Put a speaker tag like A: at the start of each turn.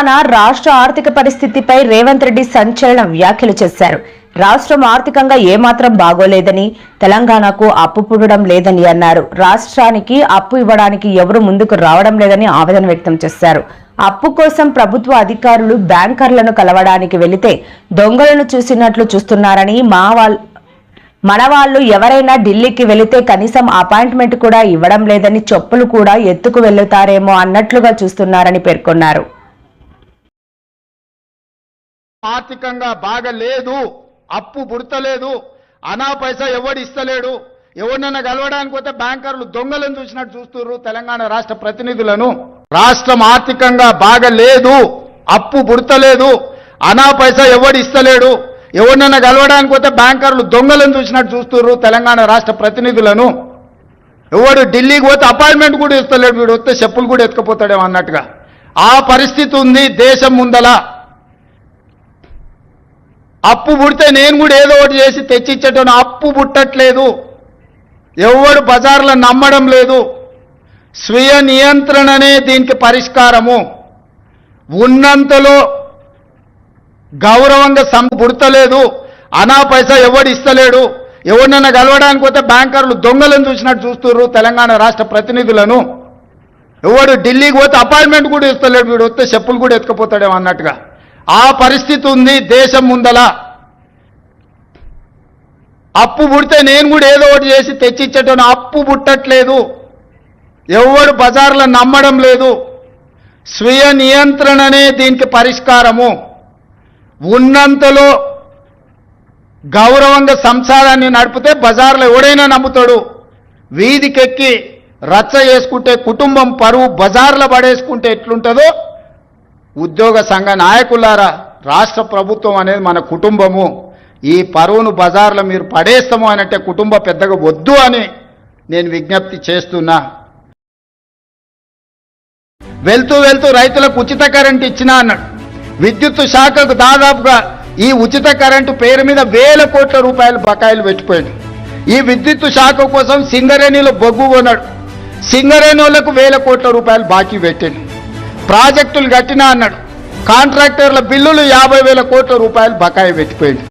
A: తెలంగాణ రాష్ట్ర ఆర్థిక పరిస్థితిపై రేవంత్ రెడ్డి సంచలన వ్యాఖ్యలు చేశారు. రాష్ట్రం ఆర్థికంగా ఏమాత్రం బాగోలేదని, తెలంగాణకు అప్పు పుడడం లేదని అన్నారు. రాష్ట్రానికి అప్పు ఇవ్వడానికి ఎవరు ముందుకు రావడం లేదని ఆవేదన వ్యక్తం చేశారు. అప్పు కోసం ప్రభుత్వ అధికారులు బ్యాంకర్లను కలవడానికి వెళితే దొంగలను చూసినట్లు చూస్తున్నారని, మన వాళ్ళు ఎవరైనా ఢిల్లీకి వెళితే కనీసం అపాయింట్మెంట్ కూడా ఇవ్వడం లేదని, చెప్పులు కూడా ఎత్తుకు వెళ్తారేమో అన్నట్లుగా చూస్తున్నారని పేర్కొన్నారు.
B: ఆర్థికంగా బాగలేదు, అప్పు పుడతలేదు, అనా పైసా ఎవడు ఇస్తలేడు, ఎవరినైనా కలవడానికి పోతే బ్యాంకర్లు దొంగలను చూసినట్టు చూస్తున్నారు తెలంగాణ రాష్ట్ర ప్రతినిధులను. రాష్ట్రం ఆర్థికంగా బాగలేదు, అప్పు పుడతలేదు, అనా పైసా ఎవడు ఇస్తలేడు, ఎవరినైనా కలవడానికి పోతే బ్యాంకర్లు దొంగలను చూసినట్టు చూస్తున్నారు తెలంగాణ రాష్ట్ర ప్రతినిధులను. ఎవడు ఢిల్లీకి పోతే అపాయింట్మెంట్ కూడా ఇస్తలేడు, వీడు వస్తే చెప్పులు కూడా ఎత్తుకుపోతాడేమో అన్నట్టుగా ఆ పరిస్థితి ఉంది దేశం ముందల. అప్పు పుడితే నేను కూడా ఏదో ఒకటి చేసి తెచ్చిచ్చేటోను, అప్పు పుట్టట్లేదు, ఎవడు బజార్లో నమ్మడం లేదు. స్వీయ నియంత్రణనే దీనికి పరిష్కారము. ఉన్నంతలో గౌరవంగా పుడతలేదు, అనా పైసా ఎవడు ఇస్తలేడు, ఎవరినైనా కలవడానికి పోతే బ్యాంకర్లు దొంగలను చూసినట్టు చూస్తున్నారు తెలంగాణ రాష్ట్ర ప్రతినిధులను. ఎవడు ఢిల్లీకి పోతే అపాయింట్మెంట్ కూడా ఇస్తలేడు, వీడు వస్తే చెప్పులు కూడా ఎత్తుకుపోతాడేమో అన్నట్టుగా ఆ పరిస్థితి ఉంది దేశం ముందల. అప్పు పుడితే నేను కూడా ఏదో ఒకటి చేసి తెచ్చిచ్చేటోను, అప్పు పుట్టట్లేదు, ఎవడు బజార్లో నమ్మడం లేదు. స్వీయ నియంత్రణనే దీనికి పరిష్కారము. ఉన్నంతలో గౌరవంగా సంసారాన్ని నడిపితే బజార్లో ఎవడైనా నమ్ముతాడు. వీధికెక్కి రచ్చ చేసుకుంటే, కుటుంబం పరువు బజార్లో పడేసుకుంటే ఎట్లుంటుందో, ఉద్యోగ సంఘ నాయకులారా, రాష్ట్ర ప్రభుత్వం అనేది మన కుటుంబము. ఈ పరువును బజార్లో మీరు పడేస్తాము అనంటే కుటుంబ పెద్దగా వద్దు అని నేను విజ్ఞప్తి చేస్తున్నా. వెళ్తూ వెళ్తూ రైతులకు ఉచిత కరెంటు ఇచ్చినా అన్నాడు. విద్యుత్ శాఖకు దాదాపుగా ఈ ఉచిత కరెంటు పేరు మీద 1000 కోట్ల రూపాయలు బకాయిలు పెట్టిపోయాడు. ఈ విద్యుత్ శాఖ కోసం సింగరేణిలో బొగ్గు కొన్నాడు. సింగరేణి వాళ్లకు 1000 కోట్ల రూపాయలు బాకీ పెట్టాడు. ప్రాజెక్టులు కట్టినా అన్నాడు. కాంట్రాక్టర్ల బిల్లులు 50,000 కోట్ల రూపాయలు బకాయి పెట్టిపోయాడు.